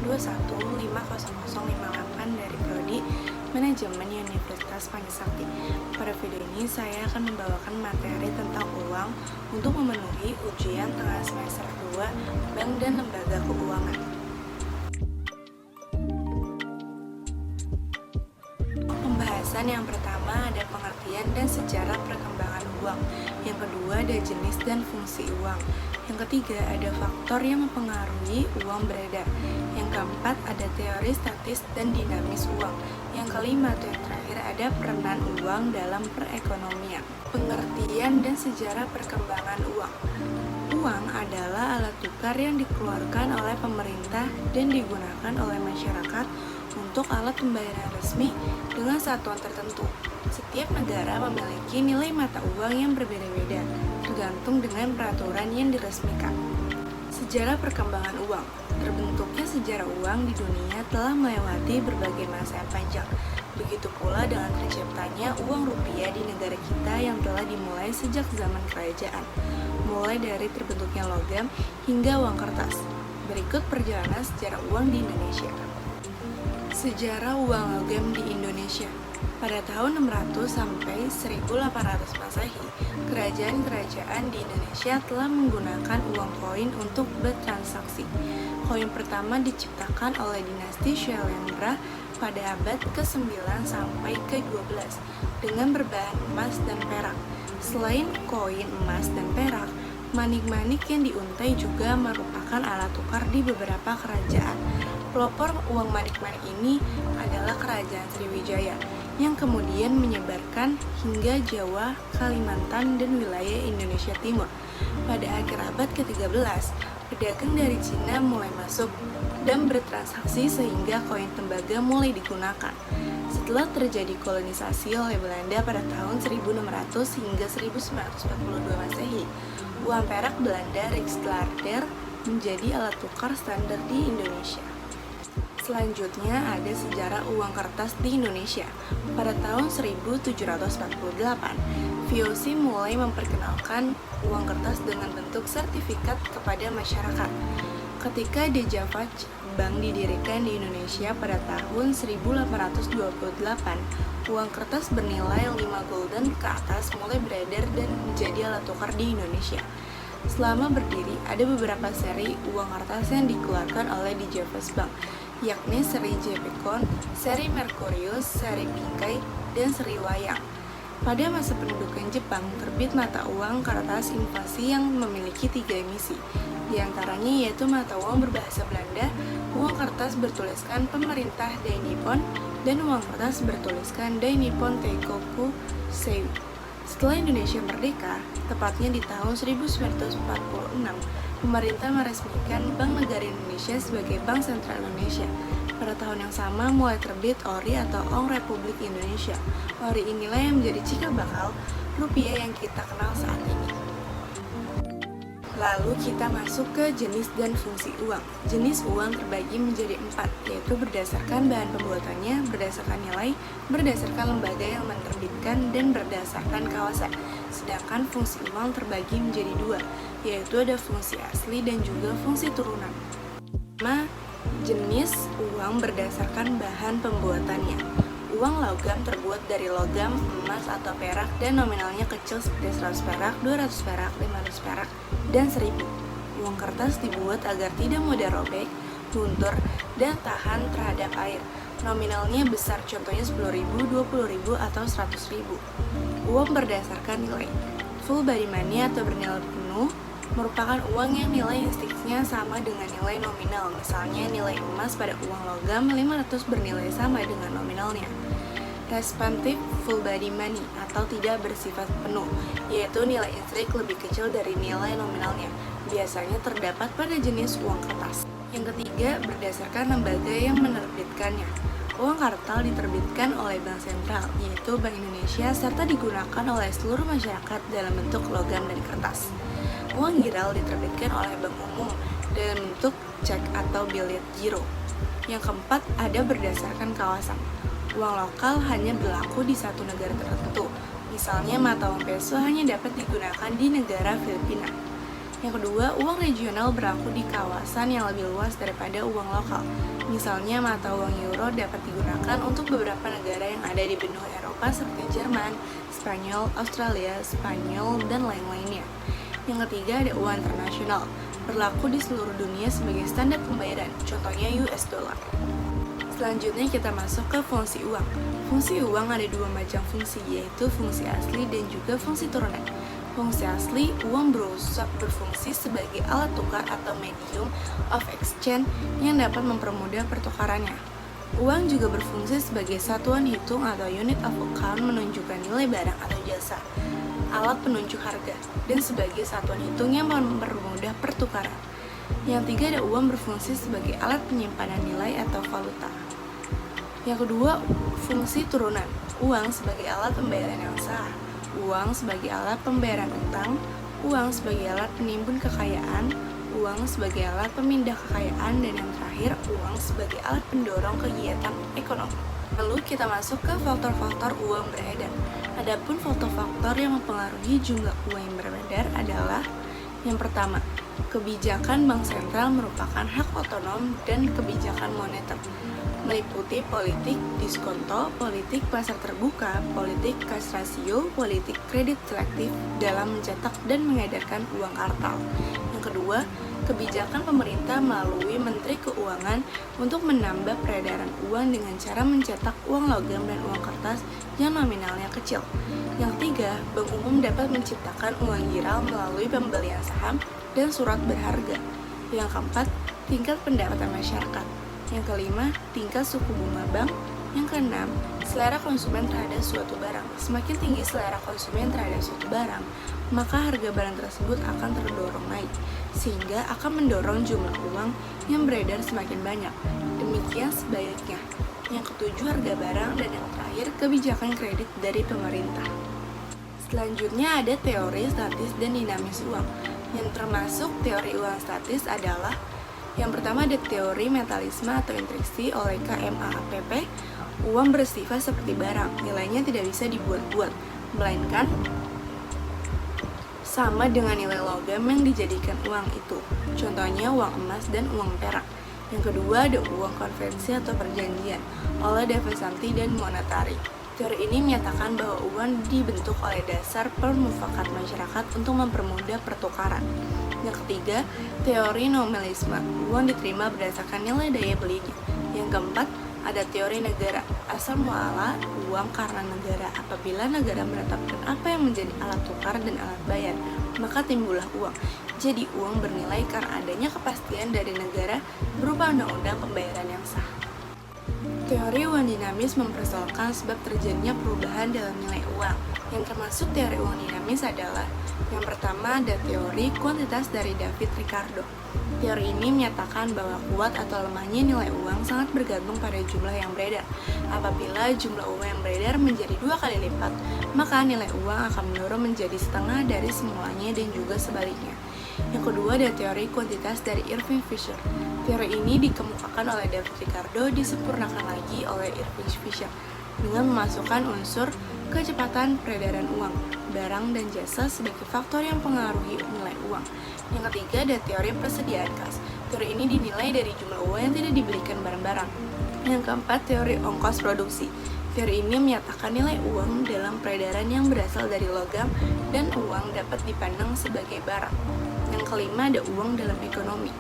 21212150058 dari Prodi Manajemen Universitas Panisakti. Pada video ini saya akan membawakan materi tentang uang untuk memenuhi ujian tengah semester 2 Bank dan Lembaga Keuangan. Pembahasan yang pertama ada pengertian dan sejarah perkembangan uang. Yang kedua ada jenis dan fungsi uang. Yang ketiga ada faktor yang mempengaruhi uang beredar. Yang keempat ada teori statis dan dinamis uang. Yang kelima atau yang terakhir ada peranan uang dalam perekonomian. Pengertian dan sejarah perkembangan uang. Uang adalah alat tukar yang dikeluarkan oleh pemerintah dan digunakan oleh masyarakat untuk alat pembayaran resmi dengan satuan tertentu. Setiap negara memiliki nilai mata uang yang berbeda-beda, tergantung dengan peraturan yang diresmikan. Sejarah perkembangan uang. Terbentuknya sejarah uang di dunia telah melewati berbagai masa yang panjang. Begitu pula dengan terciptanya uang rupiah di negara kita yang telah dimulai sejak zaman kerajaan, mulai dari terbentuknya logam hingga uang kertas. Berikut perjalanan sejarah uang di Indonesia. Sejarah uang logam di Indonesia. Pada tahun 600 sampai 1800 Masehi, kerajaan-kerajaan di Indonesia telah menggunakan uang koin untuk bertransaksi. Koin pertama diciptakan oleh dinasti Syailendra pada abad ke-9 sampai ke-12 dengan berbahan emas dan perak. Selain koin emas dan perak, manik-manik yang diuntai juga merupakan alat tukar di beberapa kerajaan. Pelopor uang manik-manik ini adalah Kerajaan Sriwijaya yang kemudian menyebarkan hingga Jawa, Kalimantan, dan wilayah Indonesia Timur. Pada akhir abad ke-13, pedagang dari Cina mulai masuk dan bertransaksi sehingga koin tembaga mulai digunakan. Setelah terjadi kolonisasi oleh Belanda pada tahun 1600 hingga 1942 Masehi, uang perak Belanda Rijksgulden menjadi alat tukar standar di Indonesia. Selanjutnya ada sejarah uang kertas di Indonesia. Pada tahun 1748, VOC mulai memperkenalkan uang kertas dengan bentuk sertifikat kepada masyarakat. Ketika Dejavach Bank didirikan di Indonesia pada tahun 1828, uang kertas bernilai 5 gulden ke atas mulai beredar dan menjadi alat tukar di Indonesia. Selama berdiri, ada beberapa seri uang kertas yang dikeluarkan oleh Dejavach Bank, yakni seri Jepekon, seri Merkurius, seri Bingkai, dan seri Wayang. Pada masa pendudukan Jepang, terbit mata uang kertas invasi yang memiliki 3 emisi. Di antaranya yaitu mata uang berbahasa Belanda, uang kertas bertuliskan pemerintah Dai Nippon, dan uang kertas bertuliskan Dai Nippon Teikoku Seiyu. Setelah Indonesia merdeka, tepatnya di tahun 1946, pemerintah meresmikan Bank Negara Indonesia sebagai Bank Sentral Indonesia. Pada tahun yang sama mulai terbit ORI atau Ong Republik Indonesia. ORI inilah yang menjadi cikal bakal rupiah yang kita kenal saat ini. Lalu kita masuk ke jenis dan fungsi uang. Jenis uang terbagi menjadi 4, yaitu berdasarkan bahan pembuatannya, berdasarkan nilai, berdasarkan lembaga yang menerbitkan, dan berdasarkan kawasan. Sedangkan fungsi uang terbagi menjadi 2, yaitu ada fungsi asli dan juga fungsi turunan. Pertama, jenis uang berdasarkan bahan pembuatannya. Uang logam terbuat dari logam, emas atau perak, dan nominalnya kecil seperti 100 perak, 200 perak, 500 perak, dan 1000. Uang kertas dibuat agar tidak mudah robek, luntur, dan tahan terhadap air. Nominalnya besar, contohnya 10.000, 20.000, atau 100.000. Uang berdasarkan nilai. Full body money atau bernilai penuh merupakan uang yang nilai instinknya sama dengan nilai nominal. Misalnya nilai emas pada uang logam 500 bernilai sama dengan nominalnya. Responsif full body money atau tidak bersifat penuh, yaitu nilai instrik lebih kecil dari nilai nominalnya. Biasanya terdapat pada jenis uang kertas. Yang ketiga, berdasarkan lembaga yang menerbitkannya. Uang kartal diterbitkan oleh Bank Sentral, yaitu Bank Indonesia, serta digunakan oleh seluruh masyarakat dalam bentuk logam dan kertas. Uang giral diterbitkan oleh Bank Umum dalam bentuk cek atau bilet giro. Yang keempat, ada berdasarkan kawasan. Uang lokal hanya berlaku di satu negara tertentu. Misalnya mata uang peso hanya dapat digunakan di negara Filipina. Yang kedua, uang regional berlaku di kawasan yang lebih luas daripada uang lokal. Misalnya, mata uang euro dapat digunakan untuk beberapa negara yang ada di benua Eropa seperti Jerman, Spanyol, Australia, Spanyol, dan lain-lainnya. Yang ketiga, ada uang internasional, berlaku di seluruh dunia sebagai standar pembayaran, contohnya US dollar. Selanjutnya kita masuk ke fungsi uang. Fungsi uang ada dua macam fungsi, yaitu fungsi asli dan juga fungsi turunan. Fungsi asli, uang berfungsi sebagai alat tukar atau medium of exchange yang dapat mempermudah pertukarannya. Uang juga berfungsi sebagai satuan hitung atau unit of account menunjukkan nilai barang atau jasa, alat penunjuk harga, dan sebagai satuan hitung yang mempermudah pertukaran. Yang tiga, ada uang berfungsi sebagai alat penyimpanan nilai atau valuta. Yang kedua, fungsi turunan. Uang sebagai alat pembayaran yang sah, uang sebagai alat pembayaran utang, uang sebagai alat penimbun kekayaan, uang sebagai alat pemindah kekayaan, dan yang terakhir, uang sebagai alat pendorong kegiatan ekonomi. Lalu kita masuk ke faktor-faktor uang beredar. Adapun faktor-faktor yang mempengaruhi jumlah uang yang beredar adalah yang pertama, kebijakan bank sentral merupakan hak otonom dan kebijakan moneter, meliputi politik diskonto, politik pasar terbuka, politik cash ratio, politik kredit selektif dalam mencetak dan mengedarkan uang kartal. Yang kedua, kebijakan pemerintah melalui Menteri Keuangan untuk menambah peredaran uang dengan cara mencetak uang logam dan uang kertas yang nominalnya kecil. Yang ketiga, Bank Umum dapat menciptakan uang giral melalui pembelian saham dan surat berharga. Yang keempat, tingkat pendapatan masyarakat. Yang kelima, tingkat suku bunga bank. Yang keenam, selera konsumen terhadap suatu barang. Semakin tinggi selera konsumen terhadap suatu barang, maka harga barang tersebut akan terdorong naik, sehingga akan mendorong jumlah uang yang beredar semakin banyak. Demikian sebaliknya. Yang ketujuh, harga barang, dan yang terakhir, kebijakan kredit dari pemerintah. Selanjutnya ada teori statis dan dinamis uang. Yang termasuk teori uang statis adalah yang pertama, ada teori metalisme atau intriksi oleh KMAPP. Uang bersifat seperti barang, nilainya tidak bisa dibuat-buat, melainkan sama dengan nilai logam yang dijadikan uang itu. Contohnya uang emas dan uang perak. Yang kedua, ada uang konvensi atau perjanjian oleh De Vincenti dan Monetari. Teori ini menyatakan bahwa uang dibentuk oleh dasar permufakat masyarakat untuk mempermudah pertukaran. Yang ketiga, teori nominalisme. Uang diterima berdasarkan nilai daya belinya. Yang keempat, ada teori negara. Asal muala uang karena negara. Apabila negara menetapkan apa yang menjadi alat tukar dan alat bayar, maka timbullah uang. Jadi uang bernilai karena adanya kepastian dari negara berupa undang-undang pembayaran yang sah. Teori uang dinamis mempersoalkan sebab terjadinya perubahan dalam nilai uang. Yang termasuk teori uang dinamis adalah yang pertama, ada teori kuantitas dari David Ricardo. Teori ini menyatakan bahwa kuat atau lemahnya nilai uang sangat bergantung pada jumlah yang beredar. Apabila jumlah uang yang beredar menjadi 2 kali lipat, maka nilai uang akan menurun menjadi setengah dari semulanya dan juga sebaliknya. Yang kedua, ada teori kuantitas dari Irving Fisher. Teori ini dikemukakan oleh David Ricardo disempurnakan lagi oleh Irving Fisher dengan memasukkan unsur kecepatan peredaran uang, barang, dan jasa sebagai faktor yang mempengaruhi nilai uang. Yang ketiga, ada teori persediaan kas. Teori ini dinilai dari jumlah uang yang tidak dibelikan barang-barang. Yang keempat, teori ongkos produksi. Teori ini menyatakan nilai uang dalam peredaran yang berasal dari logam dan uang dapat dipandang sebagai barang. Yang kelima, ada uang dalam ekonomi.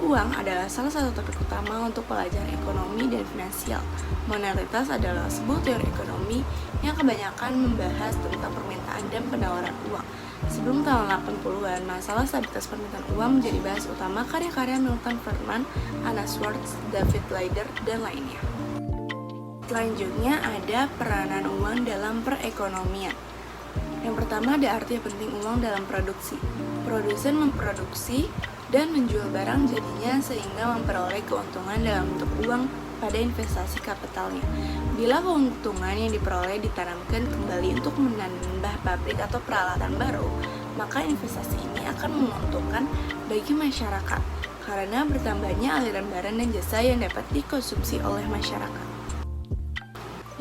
Uang adalah salah satu topik utama untuk pelajaran ekonomi dan finansial. Monetaritas adalah sebuah teori ekonomi yang kebanyakan membahas tentang permintaan dan penawaran uang. Sebelum tahun 80-an, masalah stabilitas permintaan uang menjadi bahas utama karya-karya Milton Friedman, Anna Schwartz, David Leider, dan lainnya. Selanjutnya ada peranan uang dalam perekonomian. Yang pertama, ada arti penting uang dalam produksi. Produsen memproduksi dan menjual barang jadinya sehingga memperoleh keuntungan dalam bentuk uang pada investasi kapitalnya. Bila keuntungan yang diperoleh ditanamkan kembali untuk menambah pabrik atau peralatan baru, maka investasi ini akan menguntungkan bagi masyarakat karena bertambahnya aliran barang dan jasa yang dapat dikonsumsi oleh masyarakat.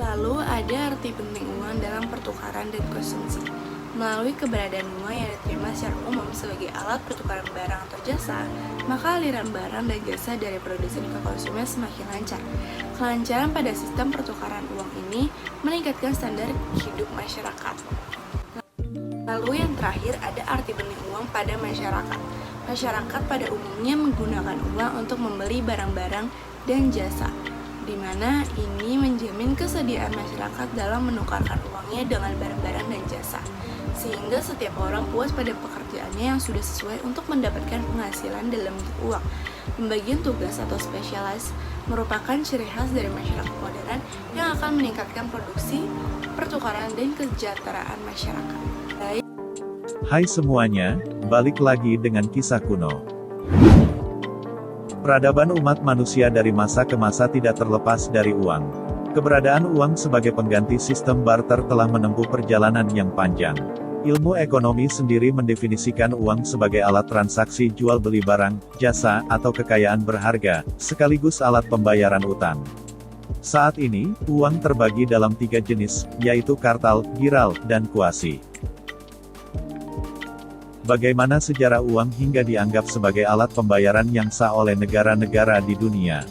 Lalu ada arti penting uang dalam pertukaran dan konsumsi. Melalui keberadaan uang yang diterima secara umum sebagai alat pertukaran barang atau jasa, maka aliran barang dan jasa dari produsen ke konsumen semakin lancar. Kelancaran pada sistem pertukaran uang ini meningkatkan standar hidup masyarakat. Lalu yang terakhir ada arti benih uang pada masyarakat. Masyarakat pada umumnya menggunakan uang untuk membeli barang-barang dan jasa, di mana ini menjamin kesediaan masyarakat dalam menukarkan uangnya dengan barang-barang dan jasa, sehingga setiap orang puas pada pekerjaannya yang sudah sesuai untuk mendapatkan penghasilan dalam bentuk uang. Pembagian tugas atau spesialis merupakan ciri khas dari masyarakat modern yang akan meningkatkan produksi, pertukaran, dan kesejahteraan masyarakat. Hai semuanya, balik lagi dengan kisah kuno. Peradaban umat manusia dari masa ke masa tidak terlepas dari uang. Keberadaan uang sebagai pengganti sistem barter telah menempuh perjalanan yang panjang. Ilmu ekonomi sendiri mendefinisikan uang sebagai alat transaksi jual beli barang, jasa, atau kekayaan berharga, sekaligus alat pembayaran utang. Saat ini, uang terbagi dalam 3 jenis, yaitu kartal, giral, dan kuasi. Bagaimana sejarah uang hingga dianggap sebagai alat pembayaran yang sah oleh negara-negara di dunia?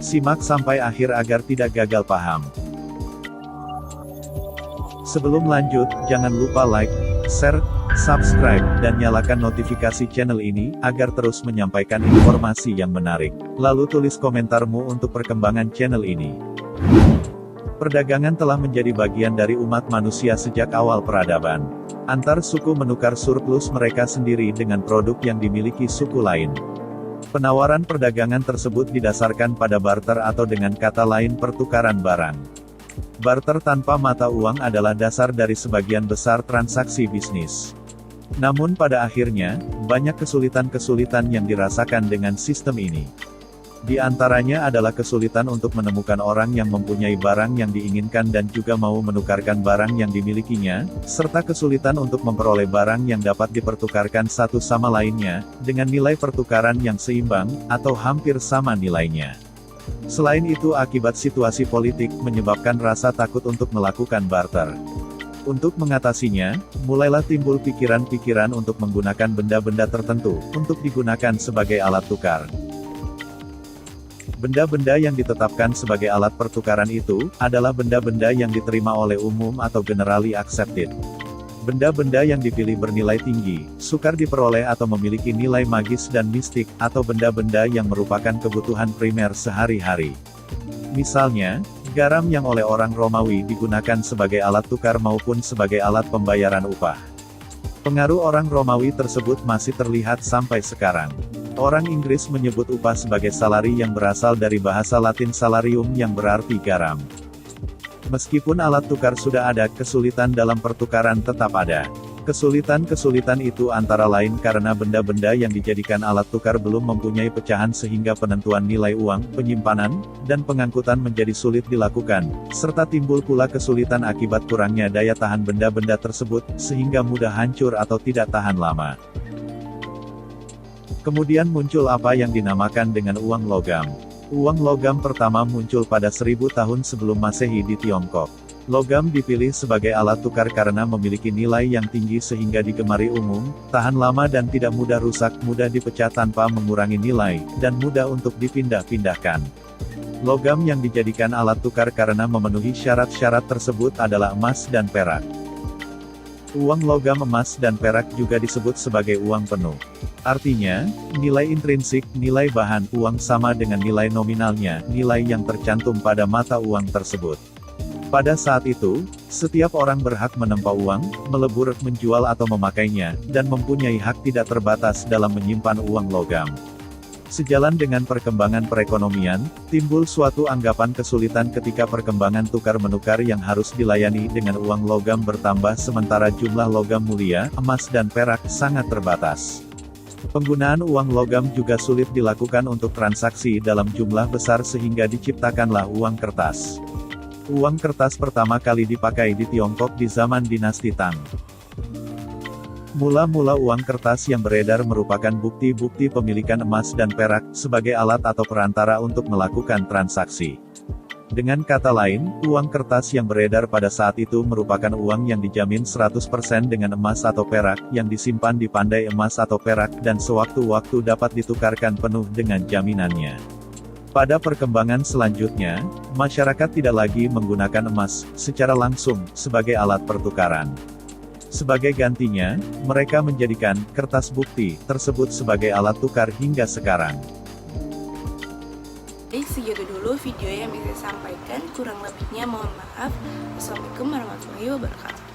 Simak sampai akhir agar tidak gagal paham. Sebelum lanjut, jangan lupa like, share, subscribe, dan nyalakan notifikasi channel ini, agar terus menyampaikan informasi yang menarik. Lalu tulis komentarmu untuk perkembangan channel ini. Perdagangan telah menjadi bagian dari umat manusia sejak awal peradaban. Antar suku menukar surplus mereka sendiri dengan produk yang dimiliki suku lain. Penawaran perdagangan tersebut didasarkan pada barter atau dengan kata lain pertukaran barang. Barter tanpa mata uang adalah dasar dari sebagian besar transaksi bisnis. Namun pada akhirnya, banyak kesulitan-kesulitan yang dirasakan dengan sistem ini. Di antaranya adalah kesulitan untuk menemukan orang yang mempunyai barang yang diinginkan dan juga mau menukarkan barang yang dimilikinya, serta kesulitan untuk memperoleh barang yang dapat dipertukarkan satu sama lainnya, dengan nilai pertukaran yang seimbang, atau hampir sama nilainya. Selain itu akibat situasi politik menyebabkan rasa takut untuk melakukan barter. Untuk mengatasinya, mulailah timbul pikiran-pikiran untuk menggunakan benda-benda tertentu, untuk digunakan sebagai alat tukar. Benda-benda yang ditetapkan sebagai alat pertukaran itu, adalah benda-benda yang diterima oleh umum atau generally accepted. Benda-benda yang dipilih bernilai tinggi, sukar diperoleh atau memiliki nilai magis dan mistik, atau benda-benda yang merupakan kebutuhan primer sehari-hari. Misalnya, garam yang oleh orang Romawi digunakan sebagai alat tukar maupun sebagai alat pembayaran upah. Pengaruh orang Romawi tersebut masih terlihat sampai sekarang. Orang Inggris menyebut upah sebagai salari yang berasal dari bahasa Latin salarium yang berarti garam. Meskipun alat tukar sudah ada, kesulitan dalam pertukaran tetap ada. Kesulitan-kesulitan itu antara lain karena benda-benda yang dijadikan alat tukar belum mempunyai pecahan sehingga penentuan nilai uang, penyimpanan, dan pengangkutan menjadi sulit dilakukan, serta timbul pula kesulitan akibat kurangnya daya tahan benda-benda tersebut, sehingga mudah hancur atau tidak tahan lama. Kemudian muncul apa yang dinamakan dengan uang logam. Uang logam pertama muncul pada 1000 tahun sebelum Masehi di Tiongkok. Logam dipilih sebagai alat tukar karena memiliki nilai yang tinggi sehingga digemari umum, tahan lama dan tidak mudah rusak, mudah dipecah tanpa mengurangi nilai, dan mudah untuk dipindah-pindahkan. Logam yang dijadikan alat tukar karena memenuhi syarat-syarat tersebut adalah emas dan perak. Uang logam emas dan perak juga disebut sebagai uang penuh. Artinya, nilai intrinsik, nilai bahan uang sama dengan nilai nominalnya, nilai yang tercantum pada mata uang tersebut. Pada saat itu, setiap orang berhak menempa uang, melebur, menjual atau memakainya, dan mempunyai hak tidak terbatas dalam menyimpan uang logam. Sejalan dengan perkembangan perekonomian, timbul suatu anggapan kesulitan ketika perkembangan tukar-menukar yang harus dilayani dengan uang logam bertambah sementara jumlah logam mulia, emas dan perak, sangat terbatas. Penggunaan uang logam juga sulit dilakukan untuk transaksi dalam jumlah besar sehingga diciptakanlah uang kertas. Uang kertas pertama kali dipakai di Tiongkok di zaman dinasti Tang. Mula-mula uang kertas yang beredar merupakan bukti-bukti pemilikan emas dan perak, sebagai alat atau perantara untuk melakukan transaksi. Dengan kata lain, uang kertas yang beredar pada saat itu merupakan uang yang dijamin 100% dengan emas atau perak, yang disimpan di pandai emas atau perak, dan sewaktu-waktu dapat ditukarkan penuh dengan jaminannya. Pada perkembangan selanjutnya, masyarakat tidak lagi menggunakan emas secara langsung sebagai alat pertukaran. Sebagai gantinya, mereka menjadikan kertas bukti tersebut sebagai alat tukar hingga sekarang. Baik, segitu dulu video yang bisa saya sampaikan. Kurang lebihnya mohon maaf. Wassalamualaikum warahmatullahi wabarakatuh.